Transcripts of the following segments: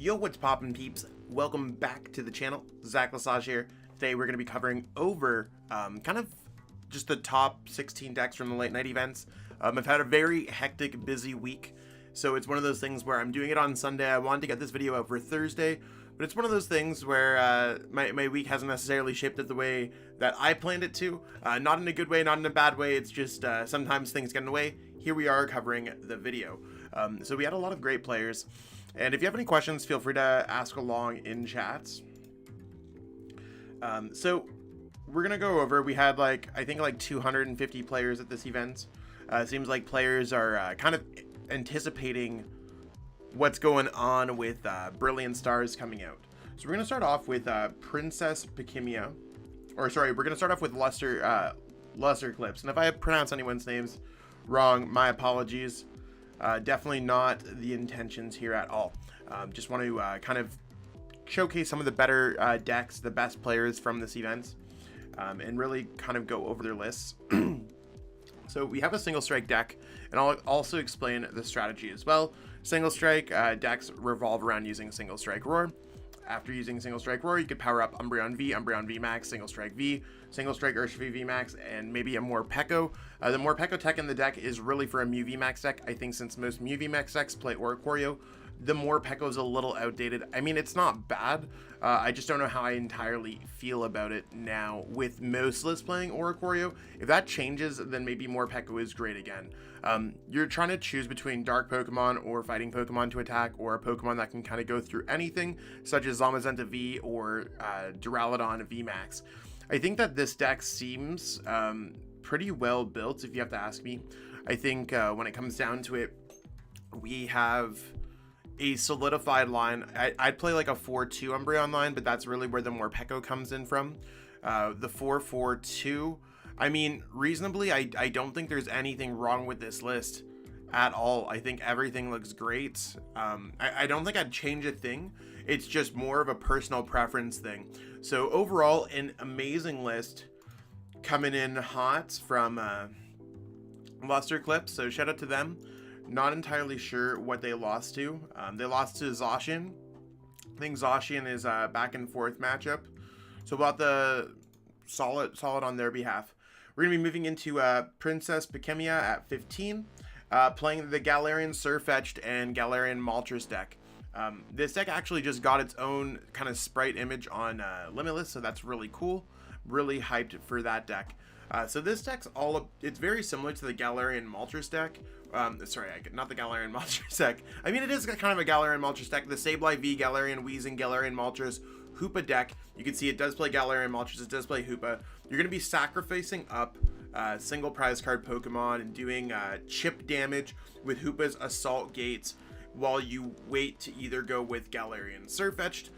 Yo, what's poppin' peeps? Welcome back to the channel. Zach Lesage here. Today we're going to be covering over kind of just the top 16 decks from the late night events. I've had a very hectic, busy week, so it's one of those things where I'm doing it on Sunday. I wanted to get this video out for Thursday, but it's one of those things where my week hasn't necessarily shaped it the way that I planned it to. Not in a good way, not in a bad way. It's just sometimes things get in the way. Here we are covering the video. So we had a lot of great players. And if you have any questions, feel free to ask along in chats. So we're going to go over, we had I think 250 players at this event. It seems like players are kind of anticipating what's going on with Brilliant Stars coming out. So we're going to start off with Princess Pikimia. Or sorry, we're going to start off with Luster Eclipse. And if I pronounce anyone's names wrong, my apologies. Definitely not the intentions here at all. Just want to kind of showcase some of the better decks, the best players from this event, and really kind of go over their lists. So we have a single strike deck, and I'll also explain the strategy as well. Single strike decks revolve around using single strike roar. After using single strike roar, you could power up Umbreon V Max, single strike V, single strike Urshifu V Max, and maybe a Morpeko. The Morpeko tech in the deck is really for a Mew V Max deck. I think since most Mew V Max decks play Oricorio, the Morpeko is a little outdated. I mean, it's not bad. I just don't know how I entirely feel about it now with most lists playing Oricorio. If that changes, then maybe Morpeko is great again. You're trying to choose between dark Pokemon or fighting Pokemon to attack, or a Pokemon that can kind of go through anything, such as Zamazenta V or Duraludon V Max. I think that this deck seems pretty well built, if you have to ask me. I think when it comes down to it, we have a solidified line. I'd play like a 4-2 Umbreon line, but that's really where the Morpeko comes in from. The 4-4-2, I mean, reasonably, I don't think there's anything wrong with this list at all. I think everything looks great. I don't think I'd change a thing. It's just more of a personal preference thing. So overall, an amazing list coming in hot from Luster Eclipse. So shout out to them. Not entirely sure what they lost to. They lost to Zacian. I think Zacian is a back and forth matchup. So about the solid on their behalf. We're going to be moving into Princess Pikimia at 15, playing the Galarian Sirfetch'd and Galarian Moltres deck. This deck actually just got its own kind of sprite image on Limitless, so that's really cool. Really hyped for that deck. So this deck's it's very similar to the Galarian Moltres deck. Sorry, not the Galarian Moltres deck. I mean, it is kind of a Galarian Moltres deck. The Sableye V, Galarian Weezing, Galarian Moltres, Hoopa deck. You can see it does play Galarian Moltres, it does play Hoopa. You're going to be sacrificing up single prize card Pokemon and doing chip damage with Hoopa's Assault Gates while you wait to either go with Galarian Sirfetch'd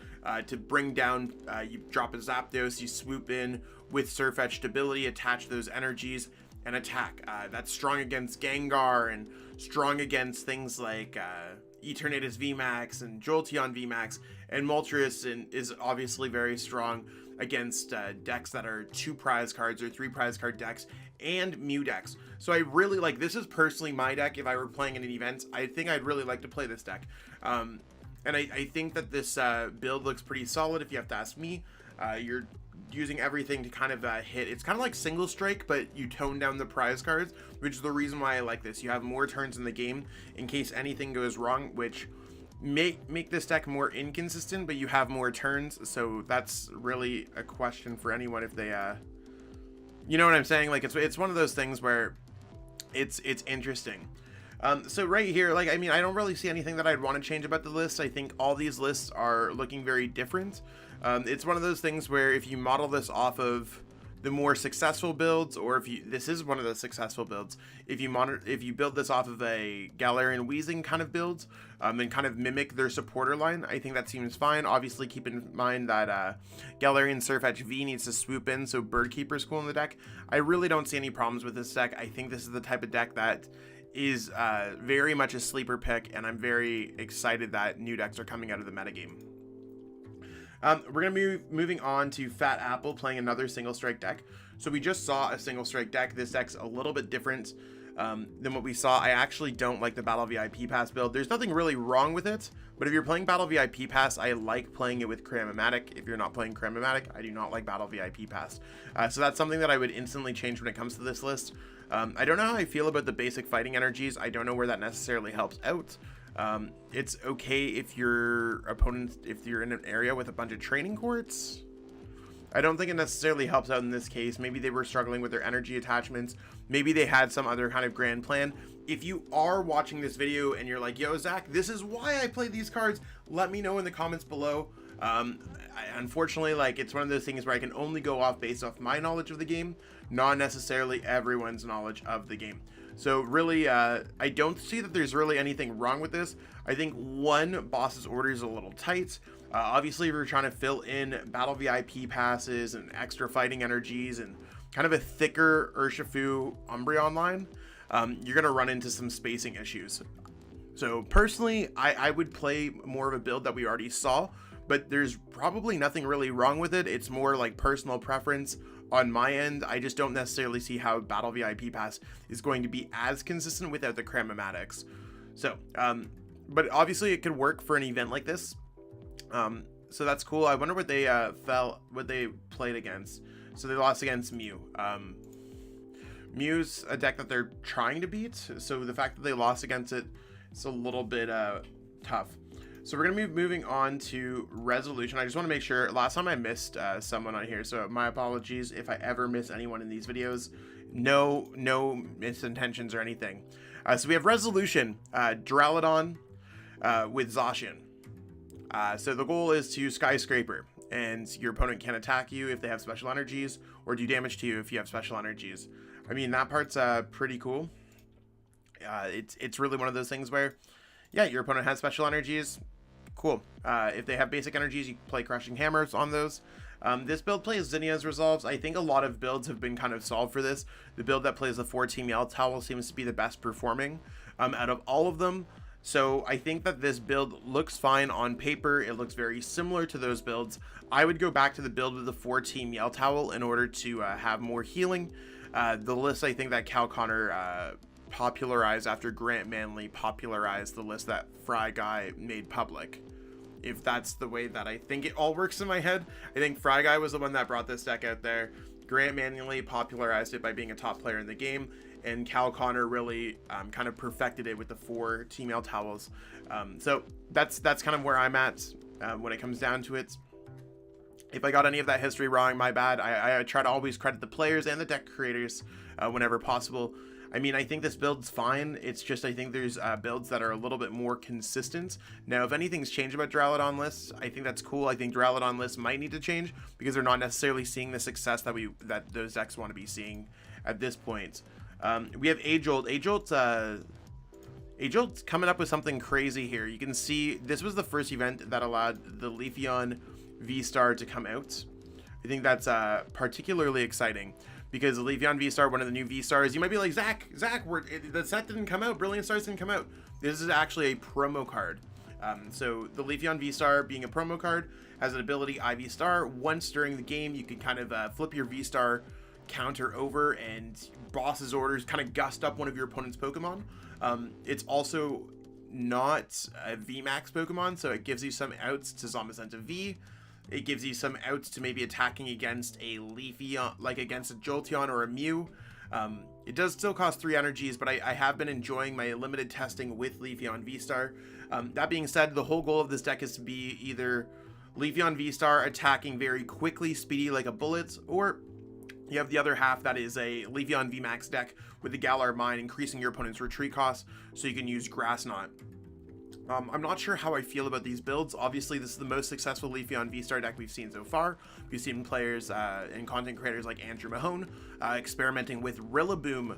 to bring down, you drop a Zapdos, you swoop in with Sirfetch'd ability, attach those energies, and attack. That's strong against Gengar and strong against things like Eternatus V Max and Jolteon V Max, and Moltres is obviously very strong against decks that are 2 prize cards or 3 prize card decks and Mew decks. So I really like, this is personally my deck. If I were playing in an event, I think I'd really like to play this deck. And I think that this build looks pretty solid, if you have to ask me. You're using everything to kind of hit. It's kind of like single strike, but you tone down the prize cards, which is the reason why I like this. You have more turns in the game in case anything goes wrong, which make this deck more inconsistent, but you have more turns. So that's really a question for anyone if they you know what I'm saying? Like it's one of those things where it's interesting. So right here, I mean, I don't really see anything that I'd want to change about the list. I think all these lists are looking very different. It's one of those things where if you model this off of the more successful builds, or this is one of the successful builds, if you build this off of a Galarian Weezing kind of build, and kind of mimic their supporter line, I think that seems fine. Obviously, keep in mind that Galarian Sirfetch'd V needs to swoop in, so Birdkeeper's cool in the deck. I really don't see any problems with this deck. I think this is the type of deck that is very much a sleeper pick, and I'm very excited that new decks are coming out of the metagame. We're going to be moving on to Fat Apple playing another single strike deck. So we just saw a single strike deck. This deck's a little bit different. than what we saw. I actually don't like the Battle VIP Pass build. There's nothing really wrong with it, but if you're playing Battle VIP Pass, I like playing it with Cram-O-Matic. If you're not playing Cram-O-Matic, I do not like Battle VIP Pass. So that's something that I would instantly change when it comes to this list. I don't know how I feel about the basic fighting energies. I don't know where that necessarily helps out. It's okay if your opponent, if you're in an area with a bunch of training courts. I don't think it necessarily helps out in this case. Maybe they were struggling with their energy attachments. Maybe they had some other kind of grand plan. If you are watching this video and you're like, yo, Zach, this is why I play these cards, let me know in the comments below. Unfortunately, like, it's one of those things where I can only go off based off my knowledge of the game, not necessarily everyone's knowledge of the game. So really, I don't see that there's really anything wrong with this. I think one, boss's order is a little tight. Obviously, if you're trying to fill in battle VIP passes and extra fighting energies and kind of a thicker Urshifu Umbreon line, you're going to run into some spacing issues. So personally, I would play more of a build that we already saw, but there's probably nothing really wrong with it. It's more like personal preference on my end. I just don't necessarily see how Battle VIP Pass is going to be as consistent without the Cram-O-Matics. So, but obviously it could work for an event like this. So that's cool. I wonder what they what they played against. So they lost against Mew. Mew's a deck that they're trying to beat, so the fact that they lost against it is a little bit tough. So we're gonna be moving on to Resolution. I just want to make sure, last time I missed someone on here, so my apologies if I ever miss anyone in these videos. No misintentions or anything. So we have Resolution, Duraludon with Zacian. So the goal is to Skyscraper, and your opponent can attack you if they have special energies, or do damage to you if you have special energies. I mean, that part's pretty cool. It's really one of those things where, yeah, your opponent has special energies, cool. If they have basic energies, you play Crushing Hammers on those. This build plays Zinnia's Resolves. I think a lot of builds have been kind of solved for this. The build that plays the 4-Team Yell Towel seems to be the best performing out of all of them. So I think that this build looks fine on paper. It looks very similar to those builds. I would go back to the build with the 4-Team Yell Towel in order to have more healing. The list, I think that Cal Connor popularized after Grant Manley popularized the list that Fry Guy made public. If that's the way that I think it all works in my head. I think Fry Guy was the one that brought this deck out there. Grant Manley popularized it by being a top player in the game, and Cal Connor really kind of perfected it with the 4-Team Yell Towels. So that's kind of where I'm at when it comes down to it. If I got any of that history wrong, my bad. I try to always credit the players and the deck creators whenever possible. I mean, I think this build's fine. It's just, I think there's builds that are a little bit more consistent. Now, if anything's changed about Duraludon lists, I think that's cool. I think Duraludon lists might need to change because they're not necessarily seeing the success that those decks want to be seeing at this point. We have Age-Old. Age-Old's coming up with something crazy here. You can see this was the first event that allowed the Leafeon V-Star to come out. I think that's particularly exciting because the Leafeon V-Star, one of the new V-Stars, you might be like, Zach, the set didn't come out. Brilliant Stars didn't come out. This is actually a promo card. So the Leafeon V-Star being a promo card has an ability IV Star. Once during the game, you can kind of flip your V-Star counter over and boss's orders kind of gust up one of your opponent's Pokemon. It's also not a V Max Pokemon, so it gives you some outs to Zamazenta V. It gives you some outs to maybe attacking against a Leafeon, like against a Jolteon or a Mew. It does still cost 3 energies, but I have been enjoying my limited testing with Leafeon V-Star. That being said, the whole goal of this deck is to be either Leafeon V-Star attacking very quickly, speedy like a bullet, or you have the other half that is a Leafeon V Max deck with the Galar Mine, increasing your opponent's retreat costs so you can use Grass Knot. I'm not sure how I feel about these builds. Obviously, this is the most successful Leafeon V-Star deck we've seen so far. We've seen players and content creators like Andrew Mahone experimenting with Rillaboom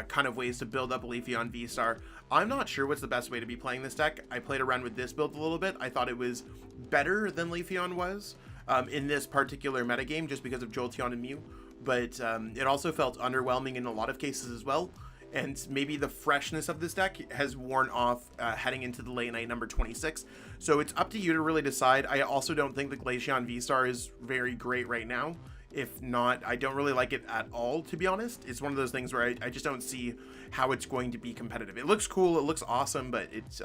kind of ways to build up a Leafeon V-Star. I'm not sure what's the best way to be playing this deck. I played around with this build a little bit. I thought it was better than Leafeon was in this particular metagame just because of Jolteon and Mew. But it also felt underwhelming in a lot of cases as well. And maybe the freshness of this deck has worn off heading into the late night number 26. So it's up to you to really decide. I also don't think the Glaceon V-Star is very great right now. If not, I don't really like it at all, to be honest. It's one of those things where I just don't see how it's going to be competitive. It looks cool, it looks awesome, but it's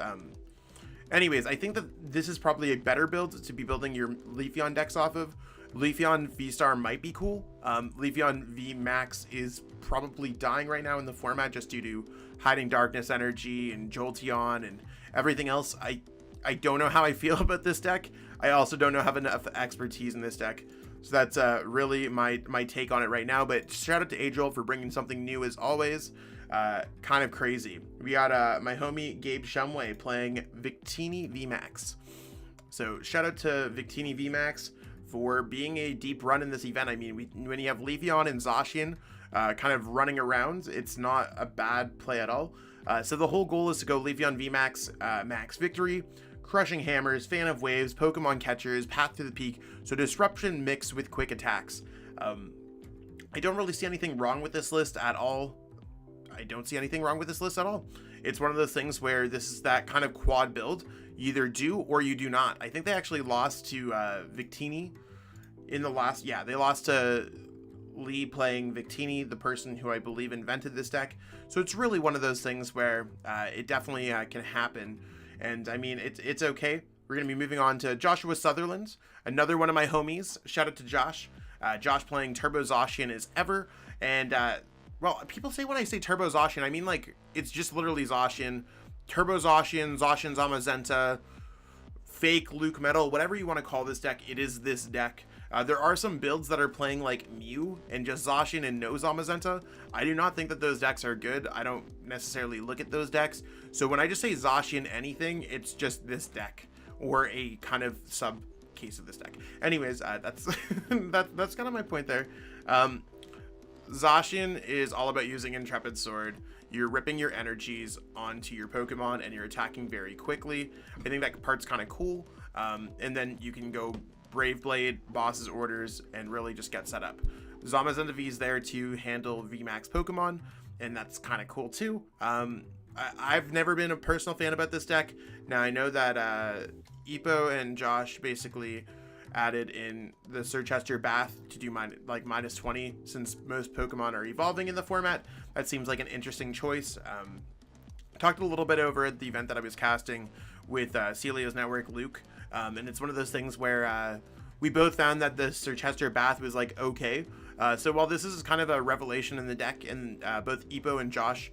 anyways, I think that this is probably a better build to be building your Leafeon decks off of. Leafeon V-Star might be cool. Leafeon V Max is probably dying right now in the format just due to Hiding Darkness energy and Jolteon and everything else. I don't know how I feel about this deck. I also don't know have enough expertise in this deck. So that's really my take on it right now. But shout out to Adriel for bringing something new as always. Kind of crazy. We got my homie Gabe Shumway playing Victini V Max. So shout out to Victini V Max for being a deep run in this event. I mean, when you have Leafeon and Zacian kind of running around, it's not a bad play at all. So the whole goal is to go Leafeon V Max, Max Victory, Crushing Hammers, Fan of Waves, Pokemon Catchers, Path to the Peak, so Disruption mixed with quick attacks. I don't really see anything wrong with this list at all. It's one of those things where this is that kind of quad build. You either do or you do not. I think they actually lost to Victini in the last, they lost to Lee playing Victini, the person who I believe invented this deck. So it's really one of those things where it definitely can happen. And I mean, it's okay. We're going to be moving on to Joshua Sutherland, another one of my homies. Shout out to Josh. Josh playing Turbo Zacian as ever. And, well, people say when I say Turbo Zacian, I mean, like, it's just literally Zacian. Turbo Zacian, Zacian Zamazenta, fake Luke Metal, whatever you want to call this deck, it is this deck. There are some builds that are playing like Mew and just Zacian and no Zamazenta. I do not think that those decks are good. I don't necessarily look at those decks. So when I just say Zacian anything, it's just this deck or a kind of sub case of this deck. Anyways, that's that's kind of my point there. Zacian is all about using Intrepid Sword. You're ripping your energies onto your Pokemon and you're attacking very quickly. I think that part's kind of cool. And then you can go Brave Blade, Boss's Orders, and really just get set up. Zamazenta V is there to handle VMAX Pokemon, and that's kind of cool too. I've never been a personal fan about this deck. Now I know that Ippo and Josh basically added in the Sirchester Bath to do minus 20 since most Pokemon are evolving in the format. That seems like an interesting choice. Talked a little bit over at the event that I was casting with Celia's Network, Luke. And it's one of those things where we both found that the Sirchester Bath was like okay. So while this is kind of a revelation in the deck, and both Ippo and Josh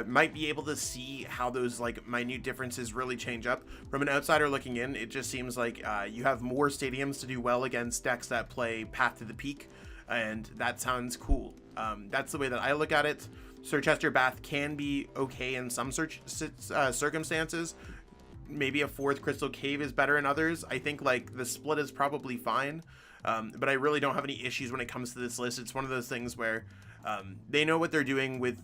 might be able to see how those like minute differences really change up. From an outsider looking in, it just seems like you have more stadiums to do well against decks that play Path to the Peak, and that sounds cool. That's the way that I look at it. Sirchester Bath can be okay in some circumstances. Maybe a fourth Crystal Cave is better in others. I think like the split is probably fine, but I really don't have any issues when it comes to this list. It's one of those things where they know what they're doing with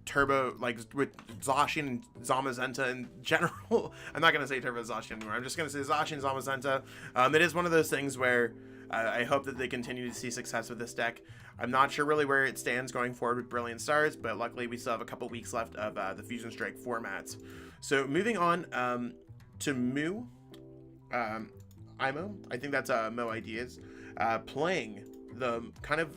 Turbo, like with Zacian and Zamazenta in general. I'm not going to say Turbo Zacian anymore. I'm just going to say Zacian, Zamazenta. It is one of those things where I hope that they continue to see success with this deck. I'm not sure really where it stands going forward with Brilliant Stars, but luckily we still have a couple weeks left of the Fusion Strike formats. So moving on to Moo, Imo, I think that's Mo Ideas, playing the kind of,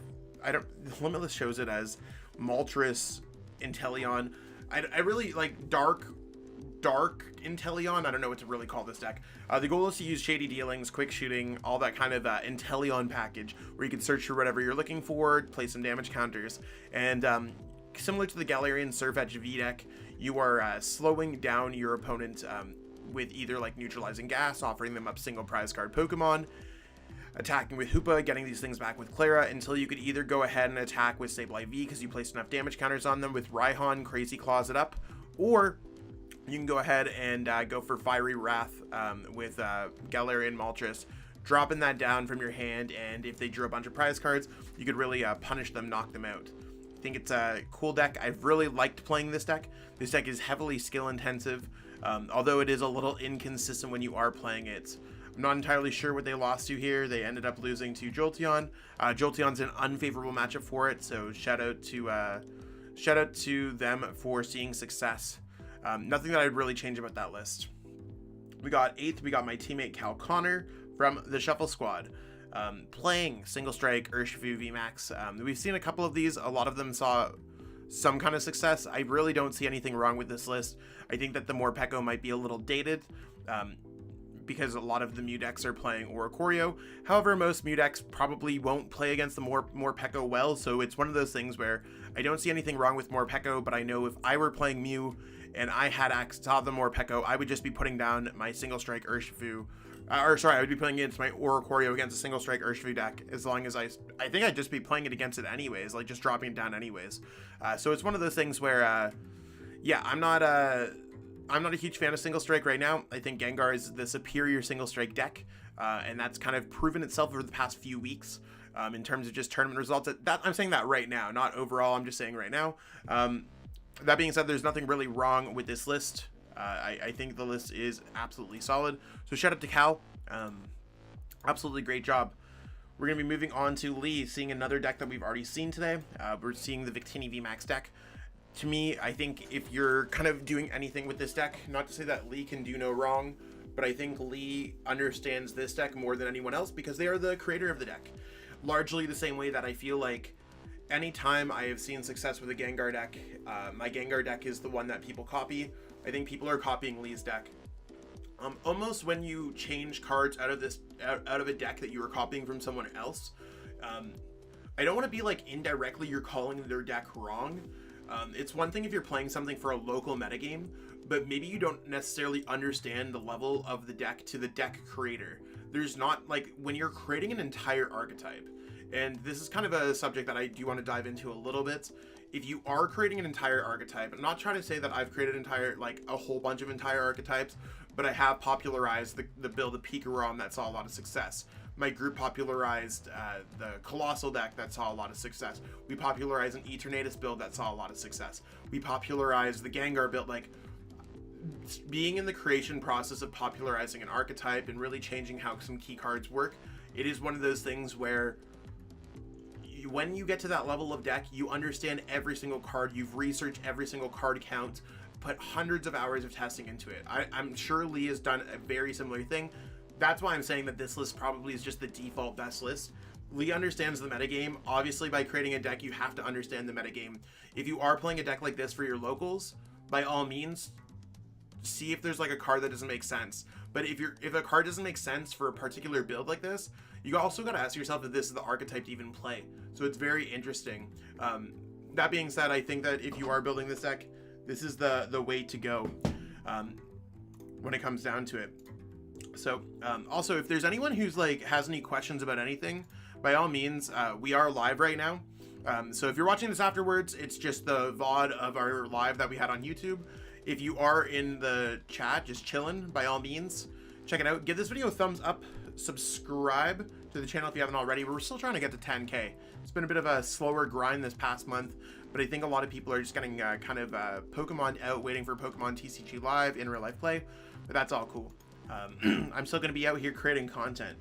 Limitless shows it as Moltres Inteleon. I really like dark Inteleon. I don't know what to really call this deck. The goal is to use Shady Dealings, Quick Shooting, all that kind of Inteleon package where you can search for whatever you're looking for, play some damage counters, and similar to the Galarian Surfetch V deck, you are slowing down your opponent with either like neutralizing gas, offering them up single prize card Pokemon, attacking with Hoopa, getting these things back with Clara, until you could either go ahead and attack with Sableye V because you placed enough damage counters on them with Raihan, Crazy Claws it up, or you can go ahead and go for Fiery Wrath with Galarian Moltres, dropping that down from your hand, and if they drew a bunch of prize cards, you could really punish them, knock them out. I think it's a cool deck. I've really liked playing this deck. This deck is heavily skill intensive, although it is a little inconsistent when you are playing it. I'm not entirely sure what they lost to here. They ended up losing to Jolteon. Jolteon's an unfavorable matchup for it, so shout out to them for seeing success. Nothing that I'd really change about that list. We got 8th, we got my teammate Cal Connor from the Shuffle Squad. playing Single Strike Urshifu V Max. We've seen a couple of these. A lot of them saw some kind of success. I really don't see anything wrong with this list. I think that the Morpeko might be a little dated, because a lot of the Mew decks are playing Oricorio. However, most Mew decks probably won't play against the Morpeko well, so it's one of those things where I don't see anything wrong with Morpeko, but I know if I were playing Mew and I had saw the Morpeko, I would just be putting down my Single Strike Urshifu, I would be playing against my Oricorio against a Single Strike Urshifu deck, as long as I think I'd just be playing it against it anyways, like just dropping it down anyways. So it's one of those things where, yeah, I'm not a huge fan of Single Strike right now. I think Gengar is the superior Single Strike deck, and that's kind of proven itself over the past few weeks, in terms of just tournament results. I'm saying that right now, not overall, I'm just saying right now. That being said, there's nothing really wrong with this list. I think the list is absolutely solid. So shout out to Cal. Absolutely great job. We're going to be moving on to Lee, seeing another deck that we've already seen today. We're seeing the Victini V Max deck. To me, I think if you're kind of doing anything with this deck, not to say that Lee can do no wrong, but I think Lee understands this deck more than anyone else because they are the creator of the deck. Largely the same way that I feel like anytime I have seen success with a Gengar deck, my Gengar deck is the one that people copy. I think people are copying Lee's deck. Almost when you change cards out of a deck that you were copying from someone else, I don't want to be like indirectly you're calling their deck wrong. It's one thing if you're playing something for a local metagame, but maybe you don't necessarily understand the level of the deck to the deck creator. There's not, like, when you're creating an entire archetype, and this is kind of a subject that I do want to dive into a little bit. If you are creating an entire archetype, I'm not trying to say that I've created a whole bunch of entire archetypes, but I have popularized the build of Pikarom that saw a lot of success. My group popularized the Colossal deck that saw a lot of success. We popularized an Eternatus build that saw a lot of success. We popularized the Gengar build. Like, being in the creation process of popularizing an archetype and really changing how some key cards work, it is one of those things where when you get to that level of deck, you understand every single card, you've researched every single card count, put hundreds of hours of testing into it. I'm sure Lee has done a very similar thing. That's why I'm saying that this list probably is just the default best list. Lee understands the metagame. Obviously, by creating a deck, you have to understand the metagame. If you are playing a deck like this for your locals, by all means, see if there's like a card that doesn't make sense. But if a card doesn't make sense for a particular build like this, you also got to ask yourself if this is the archetype to even play. So it's very interesting. That being said, I think that if you are building this deck, this is the way to go when it comes down to it. So also, if there's anyone who's like has any questions about anything, by all means, we are live right now. So if you're watching this afterwards, it's just the VOD of our live that we had on YouTube. If you are in the chat, just chilling, by all means, check it out. Give this video a thumbs up. Subscribe to the channel if you haven't already. We're still trying to get to 10K. It's been a bit of a slower grind this past month, but I think a lot of people are just getting kind of Pokemon out, waiting for Pokemon TCG Live in real life play, but that's all cool. I'm still going to be out here creating content.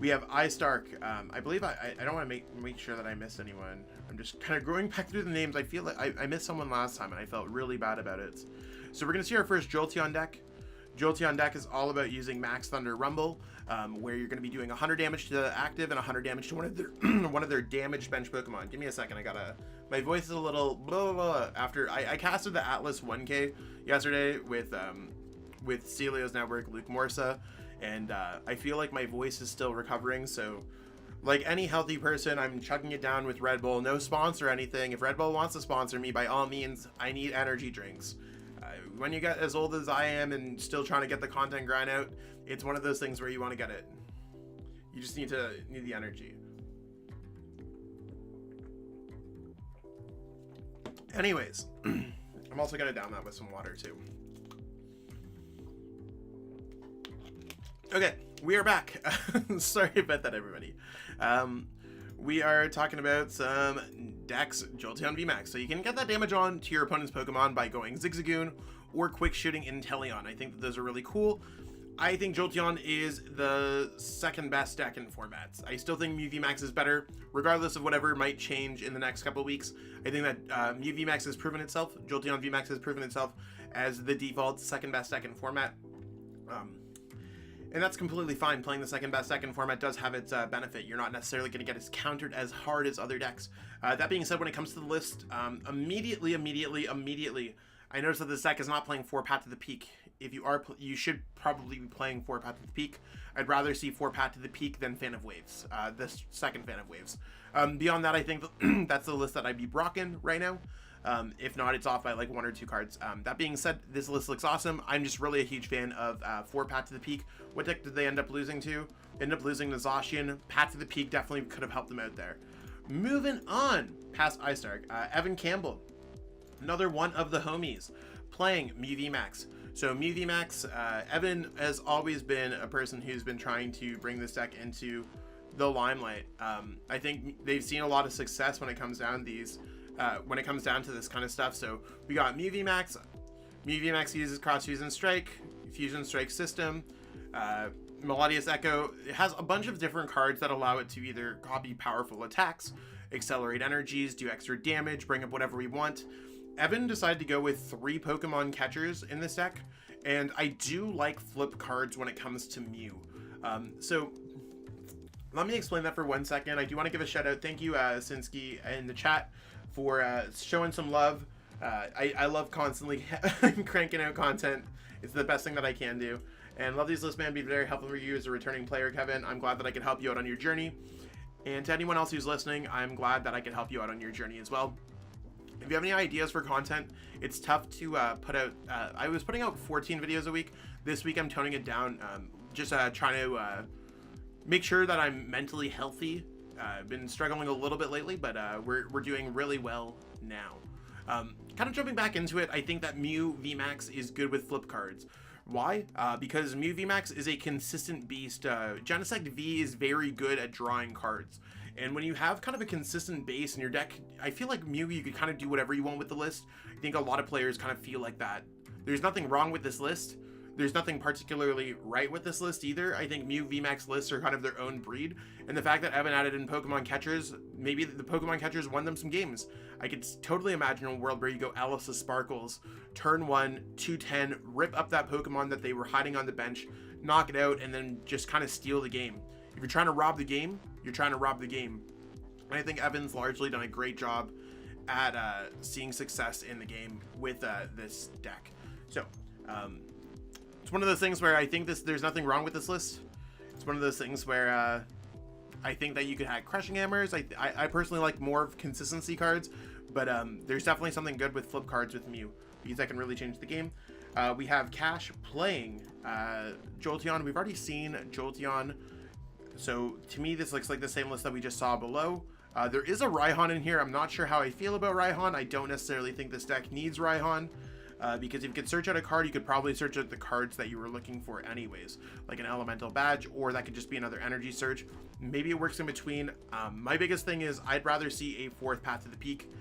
We have iStark. I believe I don't want to make sure that I miss anyone. I'm just kind of going back through the names. I feel like I missed someone last time and I felt really bad about it. So we're going to see our first Jolteon deck. Jolteon deck is all about using Max Thunder Rumble, where you're going to be doing 100 damage to the active and 100 damage to one of their damaged bench Pokemon. Give me a second. My voice is a little blah, blah, blah. After I casted the Atlas 1K yesterday with Celio's network, Luke Morsa, and I feel like my voice is still recovering. So, like any healthy person, I'm chugging it down with Red Bull. No sponsor or anything. If Red Bull wants to sponsor me, by all means, I need energy drinks. When you get as old as I am and still trying to get the content grind out, it's one of those things where you want to get it. You just need the energy. Anyways, I'm also going to down that with some water too. Okay, we are back. Sorry about that, everybody. We are talking about some decks, Jolteon V Max. So you can get that damage on to your opponent's Pokemon by going Zigzagoon or quick shooting Inteleon. I think that those are really cool. I think Jolteon is the second best deck in formats. I still think Mew V Max is better, regardless of whatever might change in the next couple of weeks. I think that Mew V Max has proven itself. Jolteon V Max has proven itself as the default second best deck in format. And that's completely fine. Playing the second best deck in format does have its benefit. You're not necessarily going to get as countered as hard as other decks. That being said, when it comes to the list, immediately, I noticed that this deck is not playing 4 Path to the Peak. If you are, you should probably be playing 4 Path to the Peak. I'd rather see 4 Path to the Peak than Fan of Waves, this second Fan of Waves. Beyond that, I think that's the list that I'd be rocking right now. If not, it's off by like 1 or 2 cards. That being said, this list looks awesome. I'm just really a huge fan of 4 Path to the Peak. What deck did they end up losing to? Ended up losing to Zacian. Path to the Peak definitely could have helped them out there. Moving on past iStark, Evan Campbell, another one of the homies, playing Mew V Max. So Mew V Max, Evan has always been a person who's been trying to bring this deck into the limelight. I think they've seen a lot of success when it comes down to this kind of stuff. So we got Mew V Max. Mew V Max uses Cross Fusion Strike, Fusion Strike System, Melodious Echo. It has a bunch of different cards that allow it to either copy powerful attacks, accelerate energies, do extra damage, bring up whatever we want. Evan decided to go with 3 Pokemon catchers in this deck, and I do like flip cards when it comes to Mew. So let me explain that for 1 second. I do want to give a shout out. Thank you, Sinsky, in the chat for showing some love. I love constantly cranking out content. It's the best thing that I can do. And love these lists, man. Be very helpful for you as a returning player, Kevin. I'm glad that I could help you out on your journey. And to anyone else who's listening, I'm glad that I could help you out on your journey as well. If you have any ideas for content, it's tough to put out. I was putting out 14 videos a week. This week I'm toning it down, just trying to make sure that I'm mentally healthy. I've been struggling a little bit lately, but we're doing really well now. Kind of jumping back into it, I think that Mew V Max is good with flip cards. Why? Because Mew V Max is a consistent beast. Genesect V is very good at drawing cards. And when you have kind of a consistent base in your deck, I feel like Mew, you can kind of do whatever you want with the list. I think a lot of players kind of feel like that. There's nothing wrong with this list. There's nothing particularly right with this list either. I think Mew V Max lists are kind of their own breed. And the fact that Evan added in Pokemon catchers, maybe the Pokemon catchers won them some games. I could totally imagine a world where you go Alice of Sparkles, turn 1, 2-10, rip up that Pokemon that they were hiding on the bench, knock it out, and then just kind of steal the game. If you're trying to rob the game, you're trying to rob the game. And I think Evan's largely done a great job at seeing success in the game with this deck. So, it's one of those things where I think there's nothing wrong with this list. It's one of those things where I think that you could have Crushing Hammers. I personally like more of consistency cards, but there's definitely something good with flip cards with Mew, because that can really change the game. We have Cash playing Jolteon. We've already seen Jolteon, so to me this looks like the same list that we just saw below. There is a Raihan in here. I'm not sure how I feel about Raihan. I don't necessarily think this deck needs Raihan. Because if you could search out a card, you could probably search out the cards that you were looking for anyways, like an elemental badge, or that could just be another energy search. Maybe it works in between. My biggest thing is I'd rather see a 4th Path to the Peak.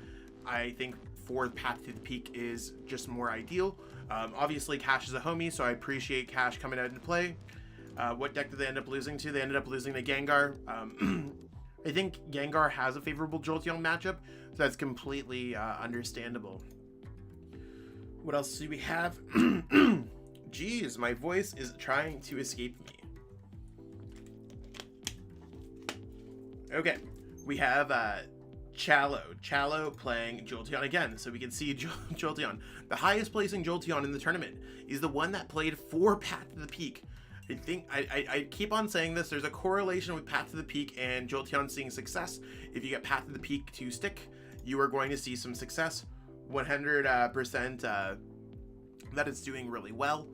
I think 4th Path to the Peak is just more ideal. Obviously Cash is a homie, so I appreciate Cash coming out into play. What deck did they end up losing to? They ended up losing to Gengar. I think Gengar has a favorable Jolteon matchup, so that's completely understandable. What else do we have? Jeez, my voice is trying to escape me. Okay, we have Chalo playing Jolteon again, so we can see Jolteon. The highest placing Jolteon in the tournament is the one that played 4 Path to the Peak. I think I keep on saying this. There's a correlation with Path to the Peak and Jolteon seeing success. If you get Path to the Peak to stick, you are going to see some success. 100% that it's doing really well.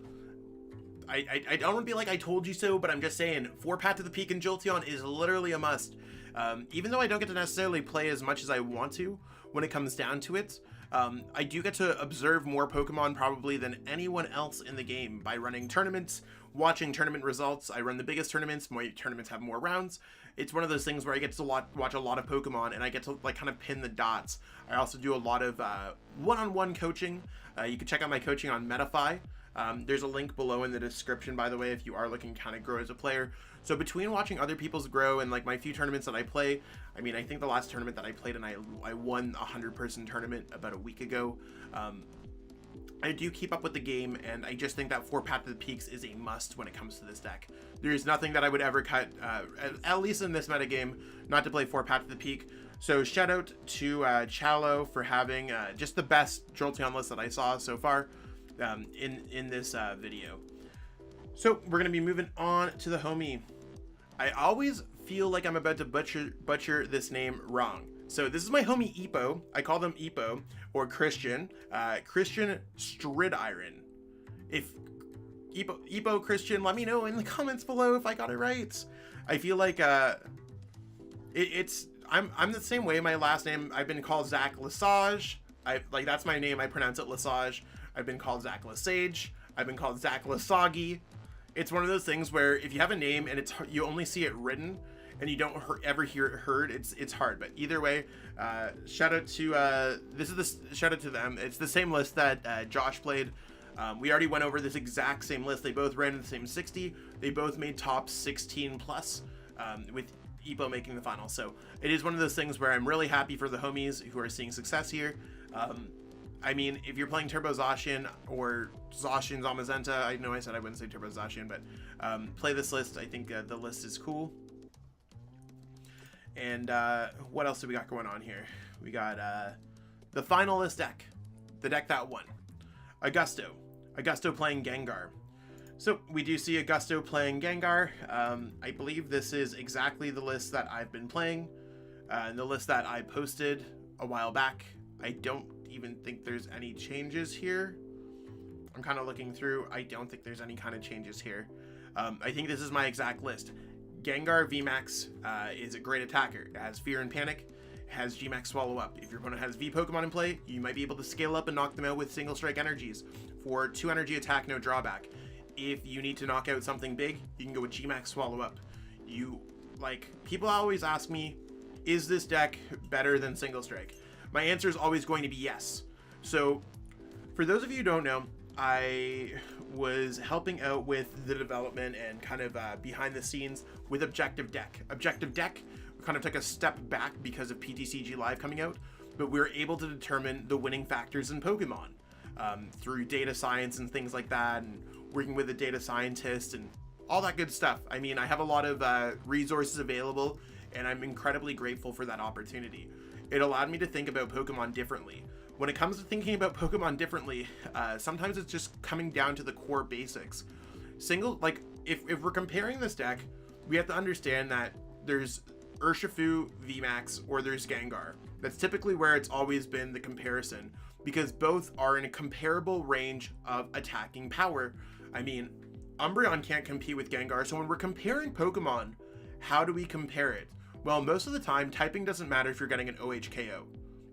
I don't want to be like I told you so, but I'm just saying 4 Path to the Peak and Jolteon is literally a must. Even though I don't get to necessarily play as much as I want to when it comes down to it, I do get to observe more Pokemon probably than anyone else in the game by running tournaments, watching tournament results. I run the biggest tournaments. My tournaments have more rounds. It's one of those things where I get to watch a lot of Pokemon, and I get to like kind of pin the dots. I also do a lot of one-on-one coaching. You can check out my coaching on Metafy. There's a link below in the description, by the way, if you are looking to kind of grow as a player. So between watching other people's grow and like my few tournaments that I play, I mean, I think the last tournament that I played and I won a 100-person tournament about a week ago. I do keep up with the game, and I just think that 4 Path to the Peaks is a must when it comes to this deck. There's nothing that I would ever cut, at least in this metagame, not to play 4 Path to the Peak. So shout out to Chalo for having just the best Jolteon list that I saw so far in this video. So we're going to be moving on to the homie. I always feel like I'm about to butcher this name wrong. So this is my homie Epo. I call them Epo or Christian. Christian Stridiron. If Epo Christian, let me know in the comments below if I got it right. I feel like I'm the same way. My last name, I've been called Zach Lesage. That's my name. I pronounce it Lesage. I've been called Zach Lesage. I've been called Zach Lesagi. It's one of those things where if you have a name and you only see it written and you don't ever hear it heard, it's hard. But either way, shout out to shout out to them. It's the same list that Josh played. We already went over this exact same list. They both ran in the same 60. They both made top 16 plus, with Epo making the final. So it is one of those things where I'm really happy for the homies who are seeing success here. I mean, if you're playing Turbo Zacian or Zacian Zamazenta, I know I said I wouldn't say Turbo Zacian, but play this list. I think the list is cool. And what else do we got going on here? We got the finalist deck, the deck that won. Augusto playing Gengar. So we do see Augusto playing Gengar. I believe this is exactly the list that I've been playing, and the list that I posted a while back. I don't even think there's any changes here. I'm kind of looking through. I don't think there's any kind of changes here. I think this is my exact list. Gengar V Max is a great attacker. It has Fear and Panic, has G Max Swallow Up. If your opponent has V Pokemon in play, you might be able to scale up and knock them out with single strike energies for 2 energy attack, no drawback. If you need to knock out something big, you can go with G Max Swallow Up. People always ask me, is this deck better than single strike? My answer is always going to be yes. So for those of you who don't know, I was helping out with the development and kind of behind the scenes with Objective Deck. Objective Deck kind of took a step back because of PTCG Live coming out, but we were able to determine the winning factors in Pokemon through data science and things like that, and working with a data scientist and all that good stuff. I mean, I have a lot of resources available, and I'm incredibly grateful for that opportunity. It allowed me to think about Pokemon differently. When it comes to thinking about Pokemon differently, sometimes it's just coming down to the core basics. If we're comparing this deck, we have to understand that there's Urshifu V Max or there's Gengar. That's typically where it's always been the comparison, because both are in a comparable range of attacking power. I mean, Umbreon can't compete with Gengar, so when we're comparing Pokemon, how do we compare it? Well, most of the time, typing doesn't matter if you're getting an OHKO.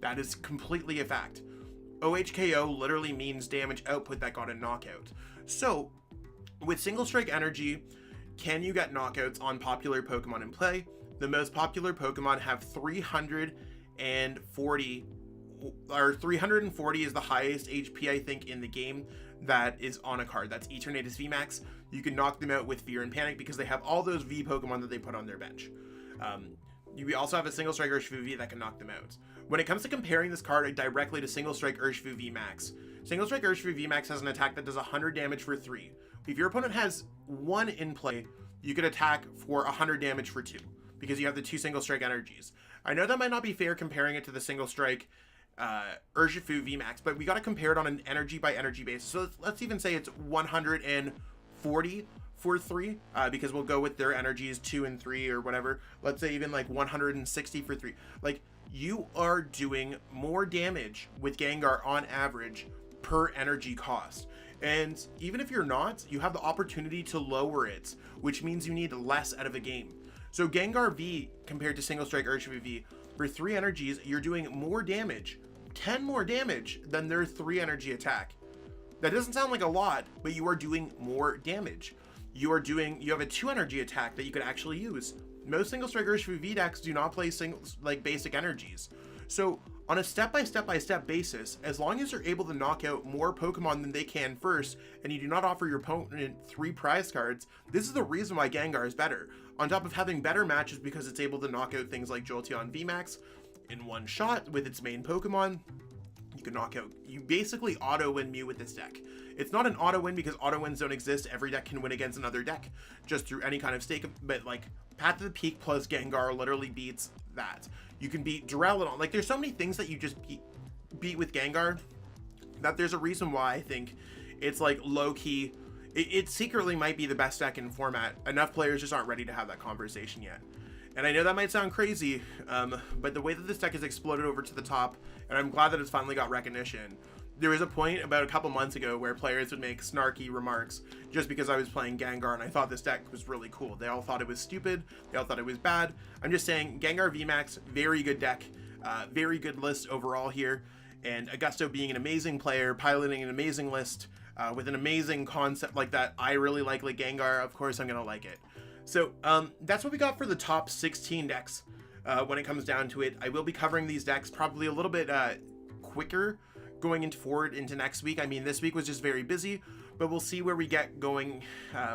That is completely a fact. OHKO literally means damage output that got a knockout. So, with single strike energy, can you get knockouts on popular Pokemon in play? The most popular Pokemon have 340, or 340 is the highest HP, I think, in the game that is on a card. That's Eternatus V Max. You can knock them out with Fear and Panic because they have all those V Pokemon that they put on their bench. You also have a single strike Urshifu V that can knock them out. When it comes to comparing this card directly to single strike Urshifu V Max, single strike Urshifu V Max has an attack that does 100 damage for 3. If your opponent has 1 in play, you could attack for 100 damage for 2 because you have the 2 single strike energies. I know that might not be fair comparing it to the single strike Urshifu V Max, but we got to compare it on an energy by energy basis. So let's even say it's 140 for 3, because we'll go with their energies 2 and 3 or whatever. Let's say even like 160 for 3. Like, you are doing more damage with Gengar on average per energy cost. And even if you're not, you have the opportunity to lower it, which means you need less out of a game. So Gengar V compared to single strike Urshifu V, for 3 energies, you're doing more damage, 10 more damage than their 3 energy attack. That doesn't sound like a lot, but you are doing more damage. You have a 2 energy attack that you could actually use. Most single strike Urshifu V decks do not play basic energies. So on a step-by-step basis, as long as you're able to knock out more Pokemon than they can first, and you do not offer your opponent 3 prize cards, this is the reason why Gengar is better. On top of having better matches because it's able to knock out things like Jolteon V Max in one shot with its main Pokemon, You can knock out, you basically auto win Mew with this deck. It's not an auto win because auto wins don't exist. Every deck can win against another deck just through any kind of stake, but like Path to the Peak plus Gengar literally beats that. You can beat Duraludon. Like there's so many things that you just beat with Gengar that there's a reason why I think it's like low-key, it secretly might be the best deck in format. Enough players just aren't ready to have that conversation yet. And I know that might sound crazy, but the way that this deck has exploded over to the top, and I'm glad that it's finally got recognition. There was a point about a couple months ago where players would make snarky remarks just because I was playing Gengar and I thought this deck was really cool. They all thought it was stupid. They all thought it was bad. I'm just saying Gengar V Max, very good deck, very good list overall here. And Augusto being an amazing player, piloting an amazing list with an amazing concept like that. I really like Gengar. Of course, I'm going to like it. So that's what we got for the top 16 decks when it comes down to it. I will be covering these decks probably a little bit quicker going forward into next week. I mean, this week was just very busy, but we'll see where we get going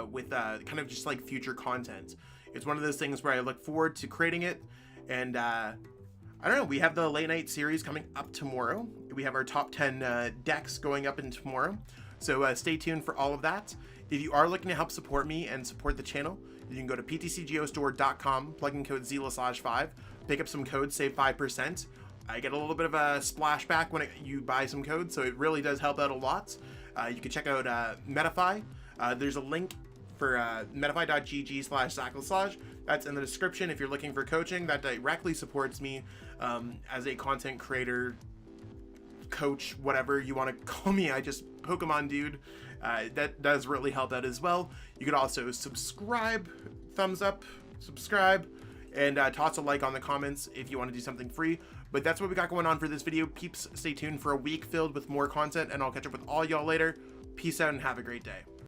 with kind of just like future content. It's one of those things where I look forward to creating it. And I don't know, we have the late night series coming up tomorrow. We have our top 10 decks going up in tomorrow. So stay tuned for all of that. If you are looking to help support me and support the channel, you can go to PTCGO plug in code Lesage5, pick up some codes, save 5%. I get a little bit of a splashback when you buy some codes, so it really does help out a lot. You can check out Metafy. There's a link for metafy.gg/ZachLesage. That's in the description if you're looking for coaching. That directly supports me as a content creator, coach, whatever you want to call me. I just Pokemon dude. That does really help out as well. You could also subscribe, thumbs up, subscribe, and toss a like on the comments if you want to do something free. But that's what we got going on for this video. Peeps, stay tuned for a week filled with more content, and I'll catch up with all y'all later. Peace out and have a great day.